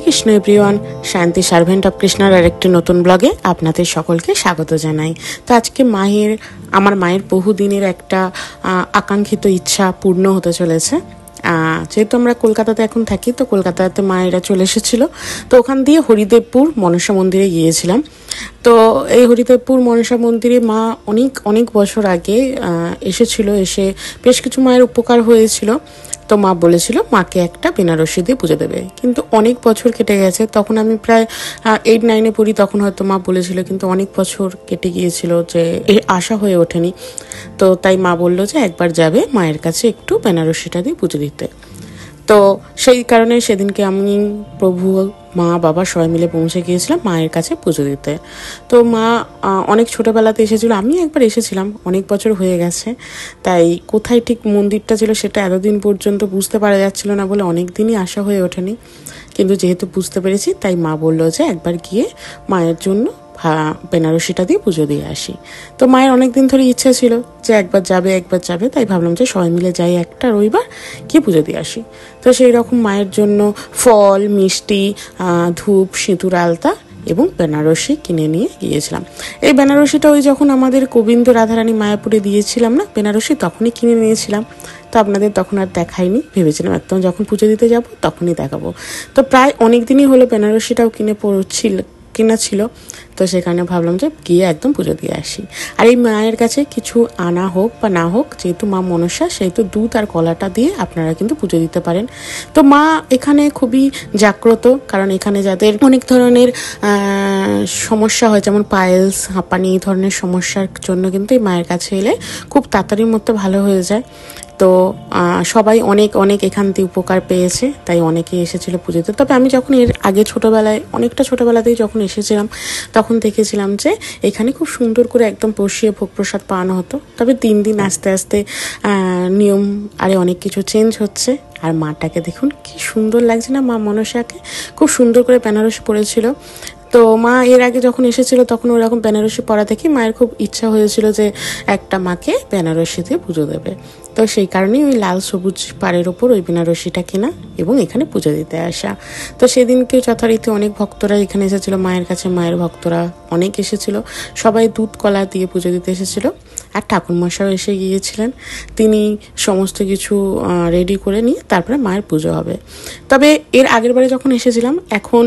Krishna everyone, শান্তি servant of কৃষ্ণার আরেকটি নতুন ব্লগে আপনাদের সকলকে স্বাগত জানাই। তো আজকে আমার মায়ের বহুদিনের একটা আকাঙ্ক্ষিত ইচ্ছা পূর্ণ হতে চলেছে। যেহেতু আমরা কলকাতাতে এখন থাকি, তো কলকাতাতে মায়েরা চলে এসেছিল, তো ওখান দিয়ে হরিদেবপুর মনসা মন্দিরে গিয়েছিলাম। তো এই হরিদেবপুর মনসা মন্দিরে মা অনেক অনেক বছর আগে এসেছিল, এসে বেশ কিছু মায়ের উপকার হয়েছিল। তো মা বলেছিল মাকে একটা বেনারসি দিয়ে পুজো দেবে, কিন্তু অনেক বছর কেটে গেছে। তখন আমি প্রায় 8-9-এ পড়ি, তখন হয়তো মা বলেছিল, কিন্তু অনেক বছর কেটে গিয়েছিল যে আশা হয়ে ওঠেনি। তো তাই মা বললো যে একবার যাবে মায়ের কাছে একটু বেনারসিটা দিয়ে পুজো দিতে। তো সেই কারণে সেদিনকে আমি, প্রভু, মা, বাবা সবাই মিলে পৌঁছে গিয়েছিলাম মায়ের কাছে পুজো দিতে। তো মা অনেক ছোটোবেলাতে এসেছিলো, আমি একবার এসেছিলাম, অনেক বছর হয়ে গেছে। তাই কোথায় ঠিক মন্দিরটা ছিল সেটা এতদিন পর্যন্ত বুঝতে পারা যাচ্ছিল না বলে অনেক দিনই আসা হয়ে ওঠেনি। কিন্তু যেহেতু বুঝতে পেরেছি, তাই মা বললো যে একবার গিয়ে মায়ের জন্য বেনারসিটা দিয়ে পুজো দিয়ে আসি। তো মায়ের অনেক দিন ধরে ইচ্ছা ছিল যে একবার যাবে, তাই ভাবলাম যে সবাই মিলে যাই একটা রবিবার গিয়ে পুজো দিয়ে আসি। তো সেই রকম মায়ের জন্য ফল, মিষ্টি, ধূপ, সিঁদুর, আলতা এবং বেনারসি কিনে নিয়ে গিয়েছিলাম। এই বেনারসিটা ওই যখন আমাদের গোবিন্দ রাধারানী মায়াপুরে দিয়েছিলাম না বেনারসি, তখনই কিনে নিয়েছিলাম। তো আপনাদের তখন আর দেখাইনি, ভেবেছিলাম একদম যখন পুজো দিতে যাব তখনই দেখাবো। তো প্রায় অনেক দিনই হলো বেনারসিটাও কেনা ছিল। তো সেখানে ভাবলাম যে গিয়ে একদম পুজো দিয়ে আসি। আর এই মায়ের কাছে কিছু আনা হোক বা না হোক, যেহেতু মা মনসা, সেহেতু দুধ আর কলাটা দিয়ে আপনারা কিন্তু পুজো দিতে পারেন। তো মা এখানে খুবই জাগ্রত, কারণ এখানে যাদের অনেক ধরনের সমস্যা হয়, যেমন পাইলস, হাঁপানি, এই ধরনের সমস্যার জন্য কিন্তু এই মায়ের কাছে এলে খুব তাড়াতাড়ির মধ্যে ভালো হয়ে যায়। তো সবাই অনেক অনেক এখান থেকে উপকার পেয়েছে, তাই অনেকেই এসেছিল পুজোতে। তবে আমি যখন এর আগে অনেকটা ছোটোবেলাতেই যখন এসেছিলাম, তখন দেখেছিলাম যে এখানে খুব সুন্দর করে একদম বসিয়ে ভোগ প্রসাদ পাওয়ানো হতো। তবে দিন দিন আস্তে আস্তে নিয়ম অনেক কিছু চেঞ্জ হচ্ছে। আর মাটাকে দেখুন কি সুন্দর লাগছে না, মা মনসাকে খুব সুন্দর করে বেনারসি পরেছিল। তো মা এর আগে যখন এসেছিল তখন ওরকম বেনারসি পরা দেখে মায়ের খুব ইচ্ছা হয়েছিল যে একটা মাকে বেনারসি দিয়ে পুজো দেবে। তো সেই কারণেই ওই লাল সবুজ পাড়ের ওপর ওই বেনারসিটা কেনা এবং এখানে পুজো দিতে আসা। তো সেদিনকে যথারীতি অনেক ভক্তরা এখানে এসেছিল মায়ের কাছে, মায়ের ভক্তরা অনেক এসেছিল, সবাই দুধ কলা দিয়ে পুজো দিতে এসেছিল। আর ঠাকুরমশাও এসে গিয়েছিলেন, তিনি সমস্ত কিছু রেডি করে নিয়ে তারপরে মায়ের পুজো হবে। তবে এর আগের বারে যখন এসেছিলাম, এখন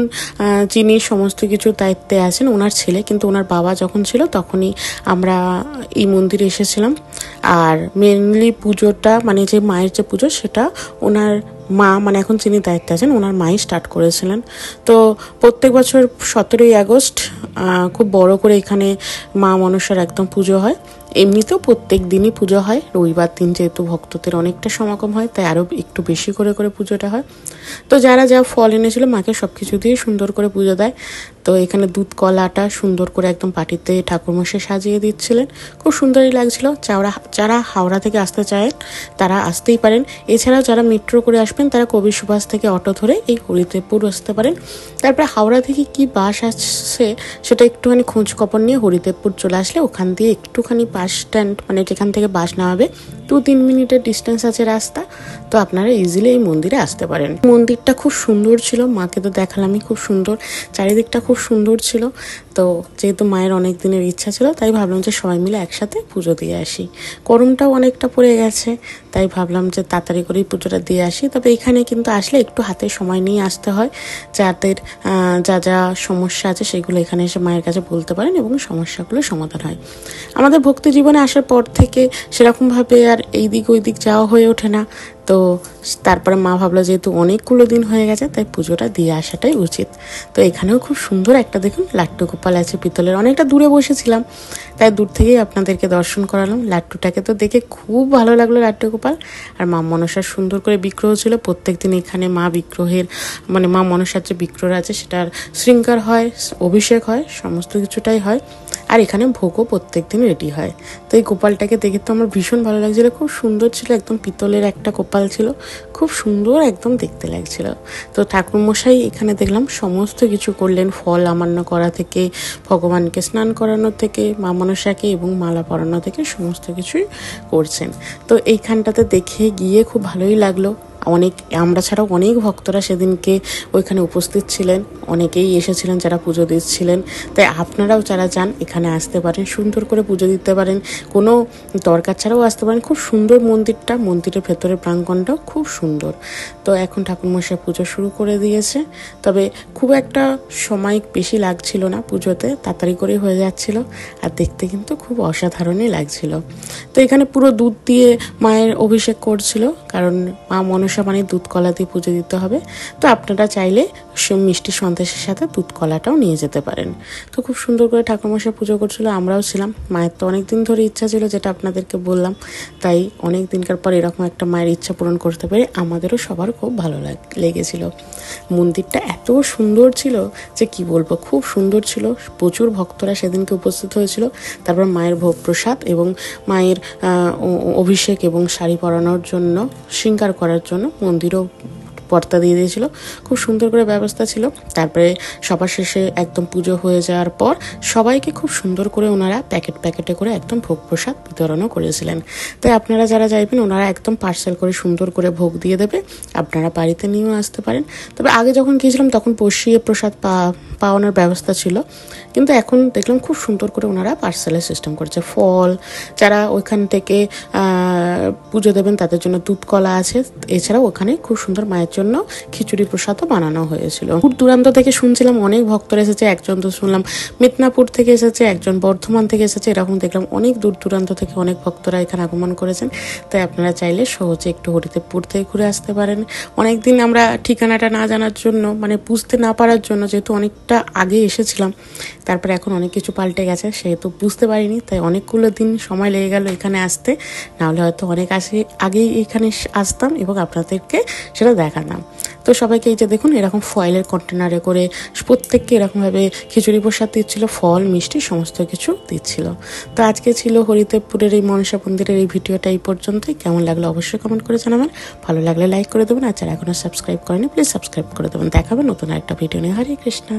যিনি সমস্ত কিছু দায়িত্বে আছেন ওনার ছেলে, কিন্তু ওনার বাবা যখন ছিল তখনই আমরা এই মন্দিরে এসেছিলাম। আর মেনলি পুজোটা, মানে যে মায়ের যে পুজো, সেটা ওনার মা, মানে এখন যিনি দায়িত্বে আছেন ওনার মাই স্টার্ট করেছিলেন। তো প্রত্যেক বছর 17ই আগস্ট খুব বড় করে এখানে মা মনসার একদম পুজো হয়। এমনিতেও প্রত্যেক দিনই পুজো হয়, রবিবার দিন যেহেতু ভক্তদের অনেকটা সমাগম হয়, তাই আরও একটু বেশি করে পুজোটা হয়। তো যারা যা ফল এনেছিল মাকে সব কিছু দিয়ে সুন্দর করে পুজো দেয়। তো এখানে দুধ কলাটা সুন্দর করে একদম পাটিতে ঠাকুরমশাই সাজিয়ে দিচ্ছিলেন, খুব সুন্দরই লাগছিল। যারা হাওড়া থেকে আসতে চায় তারা আসতেই পারেন। এছাড়াও যারা মেট্রো করে আসবেন তারা কবি সুভাষ থেকে অটো ধরে এই হরিদেবপুর আসতে পারেন। তারপরে হাওড়া থেকে কি বাস আসছে সেটা একটুখানি খোঁজ খবর নিয়ে হরিদেবপুর চলে আসলে ওখান দিয়ে একটুখানি বাস স্ট্যান্ড, মানে যেখান থেকে বাস নামাবে, 2-3 মিনিটের ডিস্টেন্স আছে রাস্তা। তো আপনারা ইজিলি এই মন্দিরে আসতে পারেন। মন্দিরটা খুব সুন্দর ছিল, মাকে তো দেখালামই, খুব সুন্দর, চারিদিকটা খুব সুন্দর ছিল। তো যেহেতু মায়ের অনেক দিনের ইচ্ছা ছিল, তাই ভাবলাম যে সবাই মিলে একসাথে পুজো দিয়ে আসি। গরমটাও অনেকটা পড়ে গেছে, তাই ভাবলাম যে তাড়াতাড়ি করেই পুজোটা দিয়ে আসি। তবে এখানে কিন্তু আসলে একটু হাতে সময় নিয়ে আসতে হয়, যাদের যা সমস্যা আছে সেগুলো এখানে এসে মায়ের কাছে বলতে পারেন এবং সমস্যাগুলো সমাধান হয়। আমাদের ভক্তি জীবনে আসার পর থেকে সেরকমভাবে আর এই দিক ওই দিক যাওয়া হয়ে ওঠে না। তো তারপরে মা ভাবলো যেহেতু অনেকগুলো দিন হয়ে গেছে, তাই পুজোটা দিয়ে আসাটাই উচিত। তো এখানেও খুব সুন্দর একটা দেখুন লাট্টু গোপাল আছে পিতলের, অনেকটা দূরে বসেছিলাম তাই দূর থেকেই আপনাদেরকে দর্শন করালাম। লাট্টুটাকে তো দেখে খুব ভালো লাগলো, লাট্টু গোপাল। আর মা মনসার সুন্দর করে বিগ্রহ ছিল। প্রত্যেকদিন এখানে মা বিগ্রহের, মানে মা মনসার যে বিগ্রহ আছে সেটার শৃঙ্গার হয়, অভিষেক হয়, সমস্ত কিছুটাই হয়। আর এখানে ভোগও প্রত্যেক দিন রেডি হয়। তো এই গোপালটাকে দেখে তো আমার ভীষণ ভালো লাগছিল, খুব সুন্দর ছিল, একদম পিতলের একটা গোপাল ছিল, খুব সুন্দর একদম দেখতে লাগছিল। তো ঠাকুরমশাই এখানে দেখলাম সমস্ত কিছু করলেন, ফল আমান্য করা থেকে, ভগবানকে স্নান করানো থেকে, মা মনসাকে এবং মালা পরানো থেকে সমস্ত কিছুই করছেন। তো এইখানটাতে দেখে গিয়ে খুব ভালোই লাগলো। অনেক, আমরা ছাড়াও অনেক ভক্তরা সেদিনকে ওইখানে উপস্থিত ছিলেন, অনেকেই এসেছিলেন যারা পুজো দিচ্ছিলেন। তাই আপনারাও যারা যান এখানে আসতে পারেন, সুন্দর করে পুজো দিতে পারেন, কোনো দরকার ছাড়াও আসতে পারেন। খুব সুন্দর মন্দিরটা, মন্দিরের ভেতরের প্রাঙ্গণটাও খুব সুন্দর। তো এখন ঠাকুরমশাই পুজো শুরু করে দিয়েছে, তবে খুব একটা সময় বেশি লাগছিল না পুজোতে, তাড়াতাড়ি করে হয়ে যাচ্ছিল, আর দেখতে কিন্তু খুব অসাধারণই লাগছিল। তো এখানে পুরো দুধ দিয়ে মায়ের অভিষেক করছিল, কারণ মা মনসা মানে দুধ কলা দিয়ে পুজো দিতে হবে। তো আপনারা চাইলে মিষ্টি সন্দেশের সাথে দুধ কলাটাও নিয়ে যেতে পারেন। তো খুব সুন্দর করে ঠাকুরমশাই পুজো করছিল, আমরাও ছিলাম। মায়ের তো অনেক দিন ধরে ইচ্ছা ছিল, যেটা আপনাদেরকে বললাম, তাই অনেক দিনকার পর এরকম একটা মায়ের ইচ্ছা পূরণ করতে পেরে আমাদেরও সবার খুব ভালো লেগেছিল। মন্দিরটা এত সুন্দর ছিল যে কি বলবো, খুব সুন্দর ছিল। প্রচুর ভক্তরা সেদিনকে উপস্থিত হয়েছিল। তারপর মায়ের ভোগ প্রসাদ এবং মায়ের অভিষেক এবং শাড়ি পরানোর জন্য, শৃঙ্গার করার জন্য মন্দিরও পর্দা দিয়ে দিয়েছিল। খুব সুন্দর করে ব্যবস্থা ছিল। তারপরে সবার শেষে একদম পুজো হয়ে যাওয়ার পর সবাইকে খুব সুন্দর করে ওনারা প্যাকেটে করে একদম ভোগ প্রসাদ বিতরণও করেছিলেন। তাই আপনারা যারা যাইবেন ওনারা একদম পার্সেল করে সুন্দর করে ভোগ দিয়ে দেবে, আপনারা বাড়িতে নিয়েও আসতে পারেন। তবে আগে যখন গিয়েছিলাম তখন বসিয়ে প্রসাদ পাওয়ানোর ব্যবস্থা ছিল, কিন্তু এখন দেখলাম খুব সুন্দর করে ওনারা পার্সেলের সিস্টেম করছে। ফল, যারা ওইখান থেকে পুজো দেবেন তাদের জন্য দুধ কলা আছে। এছাড়াও ওখানে খুব সুন্দর মায়ের জন্য খিচুড়ি প্রসাদও বানানো হয়েছিল। দূর দূরান্ত থেকে শুনছিলাম অনেক ভক্তরা এসেছে, একজন তো শুনলাম মেদিনীপুর থেকে এসেছে, একজন বর্ধমান থেকে এসেছে, এরকম দেখলাম অনেক দূর দূরান্ত থেকে অনেক ভক্তরা এখানে আগমন করেছেন। তাই আপনারা চাইলে সহজে একটু হরিদেবপুর থেকে ঘুরে আসতে পারেন। অনেকদিন আমরা ঠিকানাটা না জানার জন্য, মানে বুঝতে না পারার জন্য, যেহেতু অনেকটা আগে এসেছিলাম, তারপরে এখন অনেক কিছু পাল্টে গেছে, সেহেতু বুঝতে পারিনি। তাই অনেকগুলো দিন সময় লেগে গেল এখানে আসতে, নাহলে হয়তো অনেক আগেই এখানে আসতাম এবং আপনাদেরকে সেটা দেখাতাম। তো সবাইকে এই যে দেখুন এরকম ফয়েলের কন্টেনারে করে প্রত্যেককে এরকমভাবে খিচুড়ি প্রসাদ দিচ্ছিল, ফল মিষ্টি সমস্ত কিছু দিচ্ছিল। তো আজকে ছিল হরিদেবপুরের এই মনসা মন্দিরের এই ভিডিওটা এই পর্যন্তই। কেমন লাগলো অবশ্যই কমেন্ট করে জানাবেন, ভালো লাগলে লাইক করে দেবেন, আর যারা এখনো সাবস্ক্রাইব করেনি প্লিজ সাবস্ক্রাইব করে দেবেন। দেখাবেন নতুন একটা ভিডিও নিয়ে। হরে কৃষ্ণ।